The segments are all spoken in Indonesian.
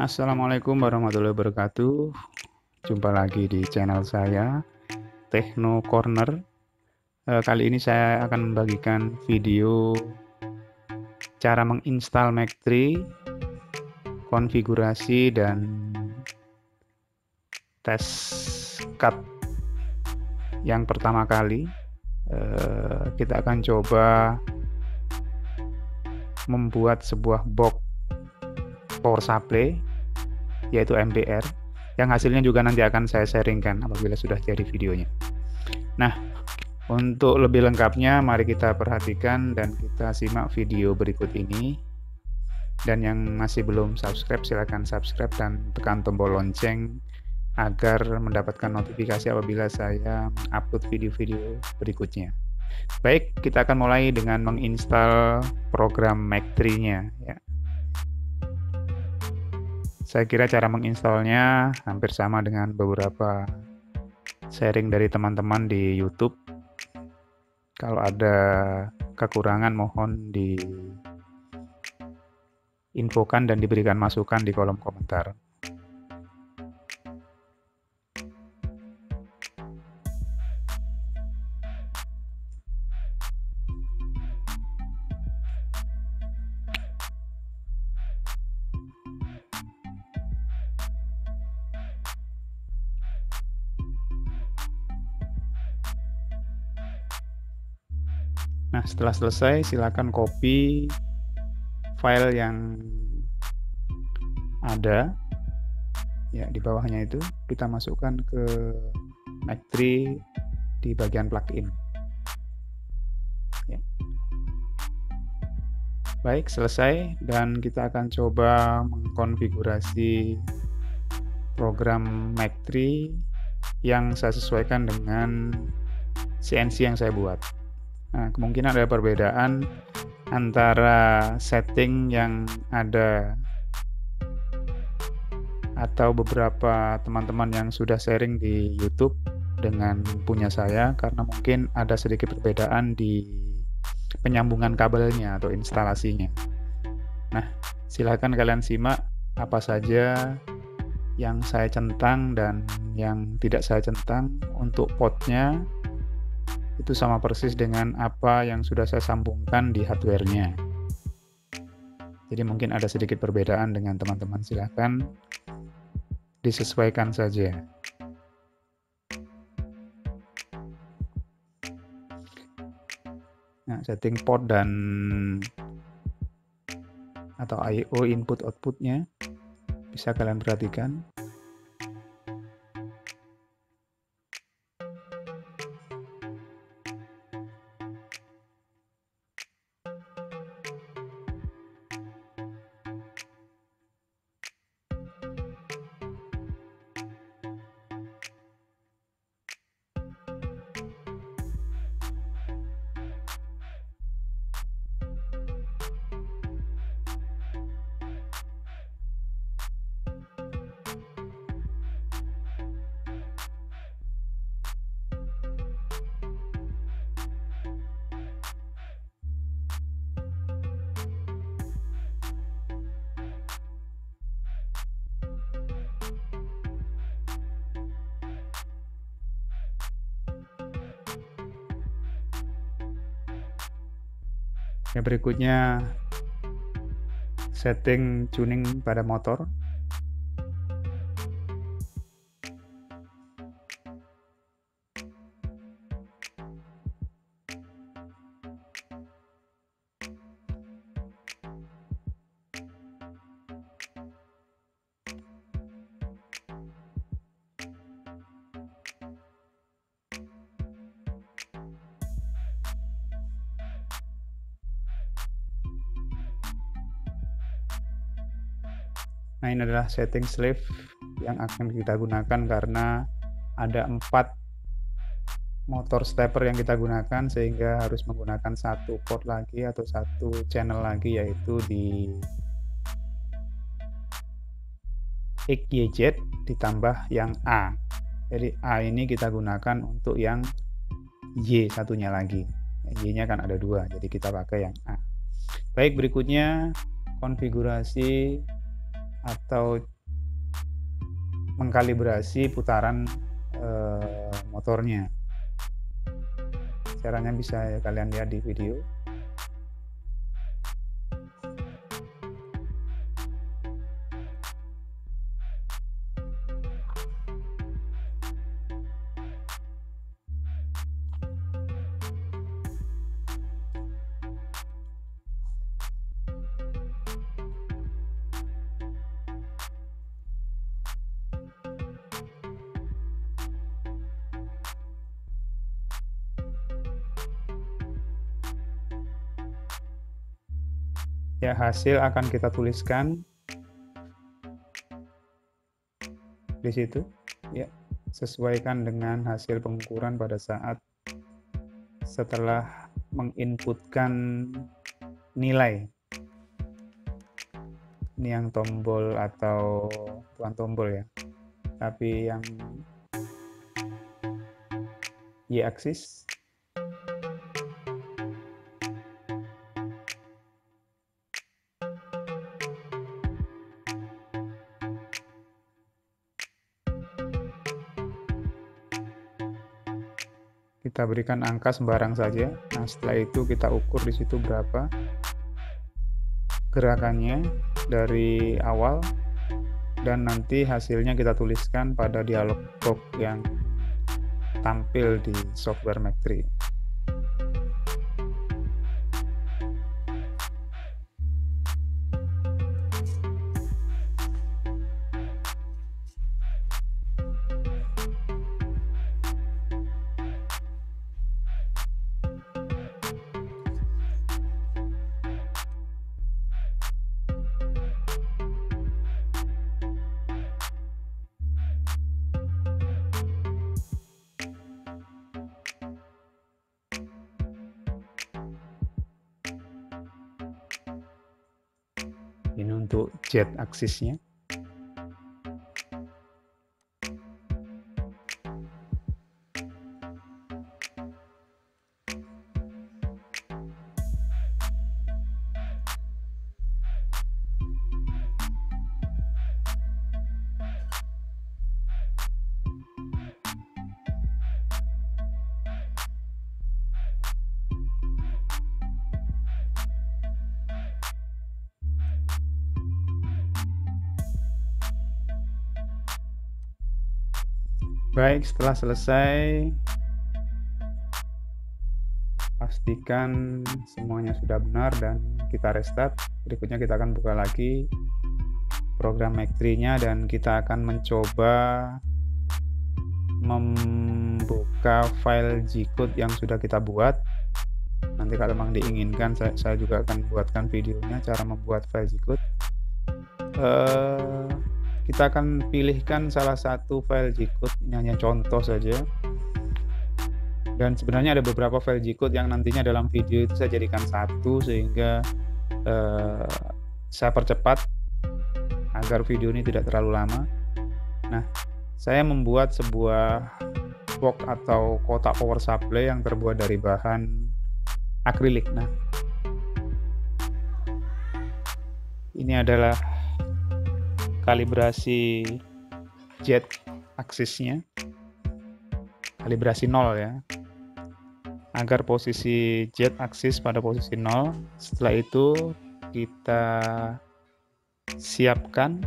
Assalamualaikum warahmatullahi wabarakatuh. Jumpa lagi di channel saya, Techno Corner. Kali ini saya akan membagikan video cara menginstal Mac3, konfigurasi dan tes cut. Yang pertama kali kita akan coba membuat sebuah box power supply, yaitu MBR, yang hasilnya juga nanti akan saya sharingkan apabila sudah jadi videonya. Nah, untuk lebih lengkapnya mari kita perhatikan dan kita simak video berikut ini. Dan yang masih belum subscribe silahkan subscribe dan tekan tombol lonceng agar mendapatkan notifikasi apabila saya upload video-video berikutnya. Baik, kita akan mulai dengan menginstal program Mac3-nya ya. Saya kira cara menginstalnya hampir sama dengan beberapa sharing dari teman-teman di YouTube. Kalau ada kekurangan mohon diinfokan dan diberikan masukan di kolom komentar. Nah, setelah selesai silakan copy file yang ada ya di bawahnya, itu kita masukkan ke Mac3 di bagian plugin ya. Baik, selesai, dan kita akan coba mengkonfigurasi program Mac3 yang saya sesuaikan dengan CNC yang saya buat. Nah, kemungkinan ada perbedaan antara setting yang ada atau beberapa teman-teman yang sudah sharing di YouTube dengan punya saya, karena mungkin ada sedikit perbedaan di penyambungan kabelnya atau instalasinya. Nah, silakan kalian simak apa saja yang saya centang dan yang tidak saya centang. Untuk potnya itu sama persis dengan apa yang sudah saya sambungkan di hardware-nya. Jadi mungkin ada sedikit perbedaan dengan teman-teman, silahkan disesuaikan saja. Nah, setting port dan atau I/O input outputnya bisa kalian perhatikan. Yang berikutnya setting tuning pada motor. Nah, ini adalah setting sleeve yang akan kita gunakan karena ada 4 motor stepper yang kita gunakan, sehingga harus menggunakan satu port lagi atau satu channel lagi, yaitu di XYZ ditambah yang A. Jadi A ini kita gunakan untuk yang Y satunya lagi. Y-nya kan ada 2, jadi kita pakai yang A. Baik, berikutnya konfigurasi atau mengkalibrasi putaran motornya. Caranya bisa kalian lihat di video. Ya, hasil akan kita tuliskan di situ. Ya, sesuaikan dengan hasil pengukuran pada saat setelah menginputkan nilai. Ini yang tombol atau bukan tombol ya, tapi yang Y-axis. Kita berikan angka sembarang saja. Nah, setelah itu kita ukur di situ berapa gerakannya dari awal, dan nanti hasilnya kita tuliskan pada dialog box yang tampil di software Mac3. Ini untuk Z aksisnya. Baik, setelah selesai, pastikan semuanya sudah benar dan kita restart. Berikutnya kita akan buka lagi program Mac3-nya dan kita akan mencoba membuka file G-code yang sudah kita buat. Nanti kalau memang diinginkan, saya juga akan buatkan videonya cara membuat file G-code. Kita akan pilihkan salah satu file G-code, ini hanya contoh saja. Dan sebenarnya ada beberapa file G-code yang nantinya dalam video itu saya jadikan satu, sehingga saya percepat agar video ini tidak terlalu lama. Nah, saya membuat sebuah box atau kotak power supply yang terbuat dari bahan akrilik. Nah, ini adalah kalibrasi Z aksisnya, kalibrasi 0 ya, agar posisi Z aksis pada posisi 0. Setelah itu kita siapkan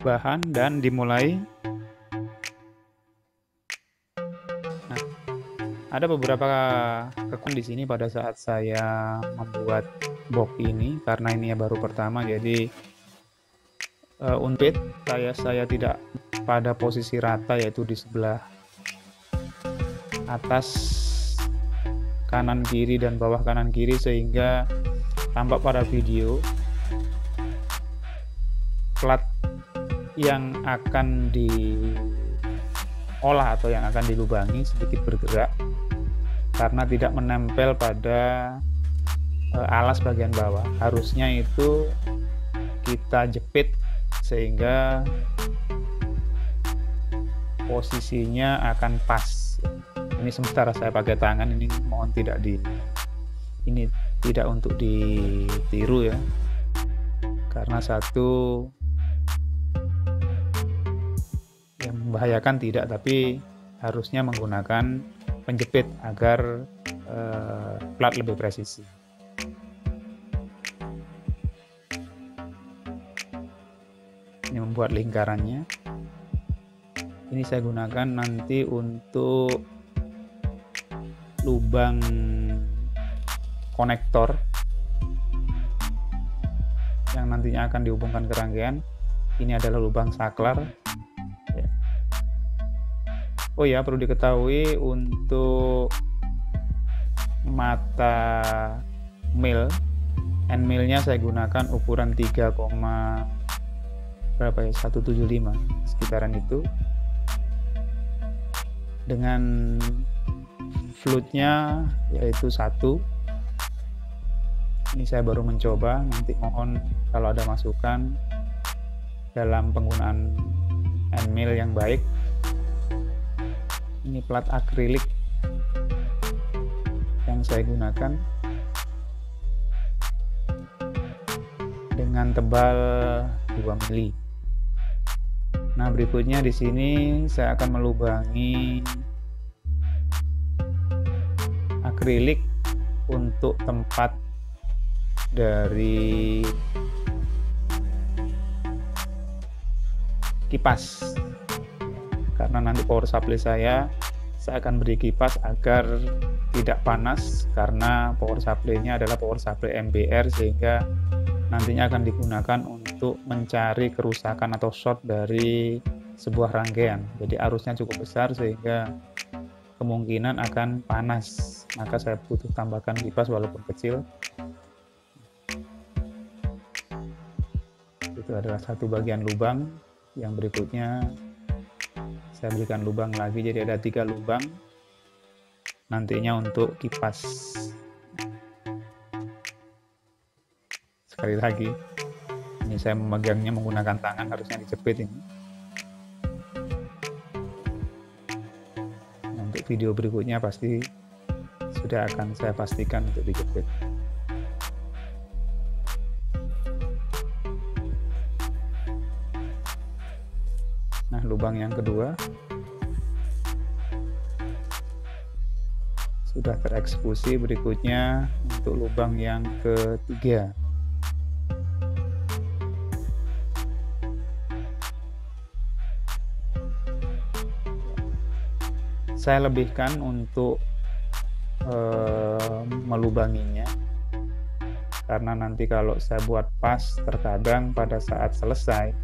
bahan dan dimulai. Ada beberapa kekurangan di sini pada saat saya membuat box ini, karena ini ya baru pertama, jadi unpit saya tidak pada posisi rata, yaitu di sebelah atas kanan kiri dan bawah kanan kiri, sehingga tampak pada video plat yang akan diolah atau yang akan dilubangi sedikit bergerak karena tidak menempel pada alas bagian bawah. Harusnya itu kita jepit sehingga posisinya akan pas. Ini sementara saya pakai tangan, ini mohon tidak ini tidak untuk ditiru ya. karena satu yang membahayakan tidak, tapi harusnya menggunakan penjepit agar plat lebih presisi. Ini membuat lingkarannya. Ini saya gunakan nanti untuk lubang konektor yang nantinya akan dihubungkan ke rangkaian. Ini adalah lubang saklar. Oh ya, perlu diketahui untuk mata mil, end milnya saya gunakan ukuran 175 sekitaran itu, dengan floatnya yaitu 1. Ini saya baru mencoba, nanti mohon kalau ada masukan dalam penggunaan end mill yang baik. Ini plat akrilik yang saya gunakan dengan tebal 2 mili. Nah, berikutnya di sini saya akan melubangi akrilik untuk tempat dari kipas, karena nanti power supply saya akan beri kipas agar tidak panas, karena power supply-nya adalah power supply MBR, sehingga nantinya akan digunakan untuk mencari kerusakan atau short dari sebuah rangkaian. Jadi arusnya cukup besar sehingga kemungkinan akan panas, maka saya butuh tambahkan kipas walaupun kecil. Itu adalah satu bagian lubang. Yang berikutnya saya berikan lubang lagi, jadi ada 3 lubang nantinya untuk kipas. Sekali lagi, ini saya memegangnya menggunakan tangan, harusnya dijepit ini. Untuk video berikutnya pasti sudah akan saya pastikan untuk dijepit. Nah, lubang yang kedua sudah tereksekusi. Berikutnya untuk lubang yang ketiga. Saya lebihkan untuk melubanginya, karena nanti kalau saya buat pas, terkadang pada saat selesai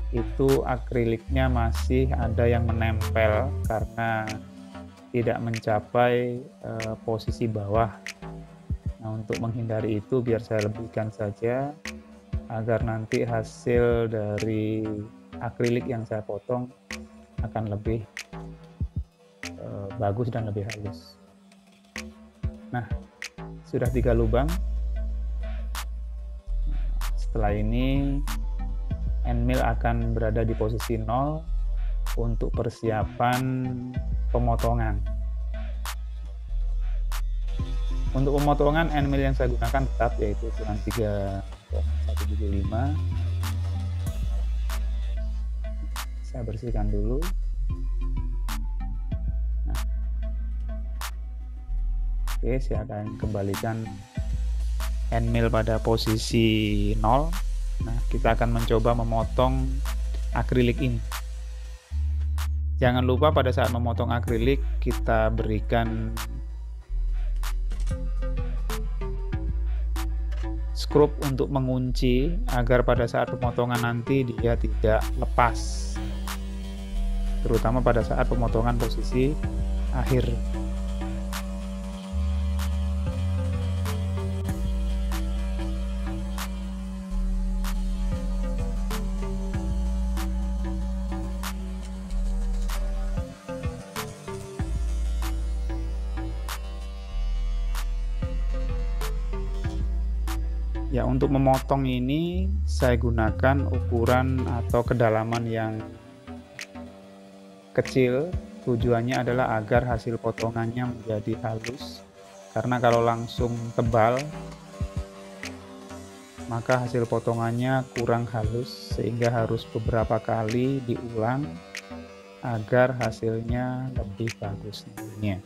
itu akriliknya masih ada yang menempel karena tidak mencapai posisi bawah. Nah, untuk menghindari itu biar saya lebihkan saja agar nanti hasil dari akrilik yang saya potong akan lebih bagus dan lebih halus. Nah, sudah 3 lubang. Setelah ini end mill akan berada di posisi 0 untuk persiapan pemotongan. Untuk pemotongan end mill yang saya gunakan tetap yaitu ukuran 3,175. Saya bersihkan dulu. Nah, oke, saya akan kembalikan end mill pada posisi 0. Nah, kita akan mencoba memotong akrilik ini. Jangan lupa pada saat memotong akrilik kita berikan skrup untuk mengunci agar pada saat pemotongan nanti dia tidak lepas, terutama pada saat pemotongan posisi akhir. Ya, untuk memotong ini saya gunakan ukuran atau kedalaman yang kecil. Tujuannya adalah agar hasil potongannya menjadi halus, karena kalau langsung tebal maka hasil potongannya kurang halus sehingga harus beberapa kali diulang agar hasilnya lebih bagus nantinya.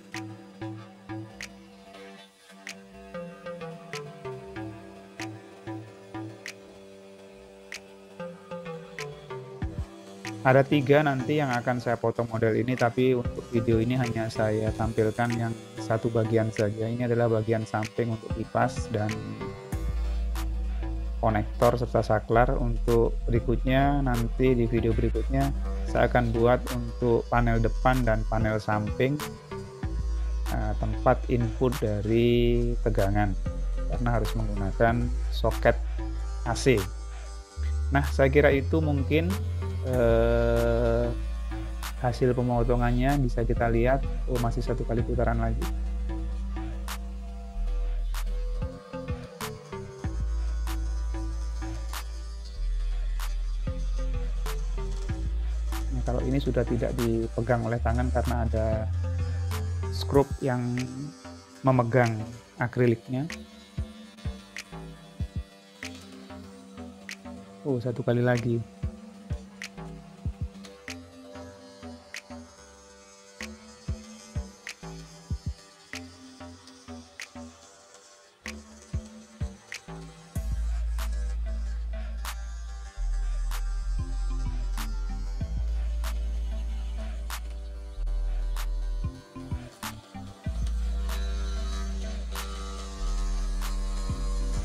Ada 3 nanti yang akan saya potong model ini, tapi untuk video ini hanya saya tampilkan yang satu bagian saja. Ini adalah bagian samping untuk kipas dan konektor serta saklar. Untuk berikutnya, nanti di video berikutnya saya akan buat untuk panel depan dan panel samping tempat input dari tegangan, karena harus menggunakan soket AC. Nah, saya kira itu mungkin hasil pemotongannya bisa kita lihat. Masih satu kali putaran lagi. Nah, kalau ini sudah tidak dipegang oleh tangan karena ada skrup yang memegang akriliknya. Satu kali lagi.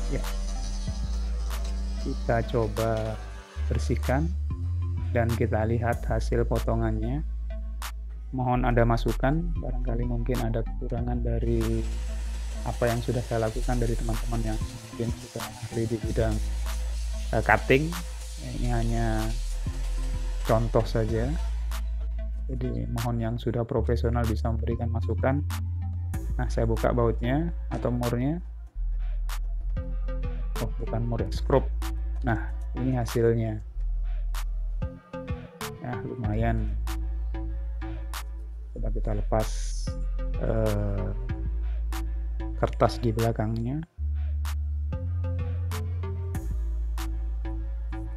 Ya, kita coba bersihkan dan kita lihat hasil potongannya. Mohon Anda masukan, barangkali mungkin ada kekurangan dari apa yang sudah saya lakukan dari teman-teman yang mungkin sudah ahli di bidang cutting. Ini hanya contoh saja, jadi mohon yang sudah profesional bisa memberikan masukan. Nah, saya buka bautnya atau murnya. Bukan mur, skrup. Nah, ini hasilnya. Ya, lumayan. Coba kita lepas kertas di belakangnya.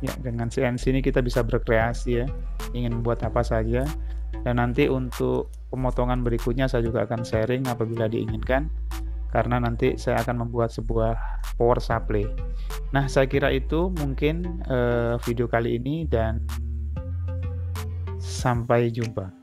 Ya, dengan CNC ini kita bisa berkreasi ya, ingin membuat apa saja. Dan nanti untuk pemotongan berikutnya saya juga akan sharing apabila diinginkan, karena nanti saya akan membuat sebuah power supply. Nah, saya kira itu mungkin video kali ini, dan sampai jumpa.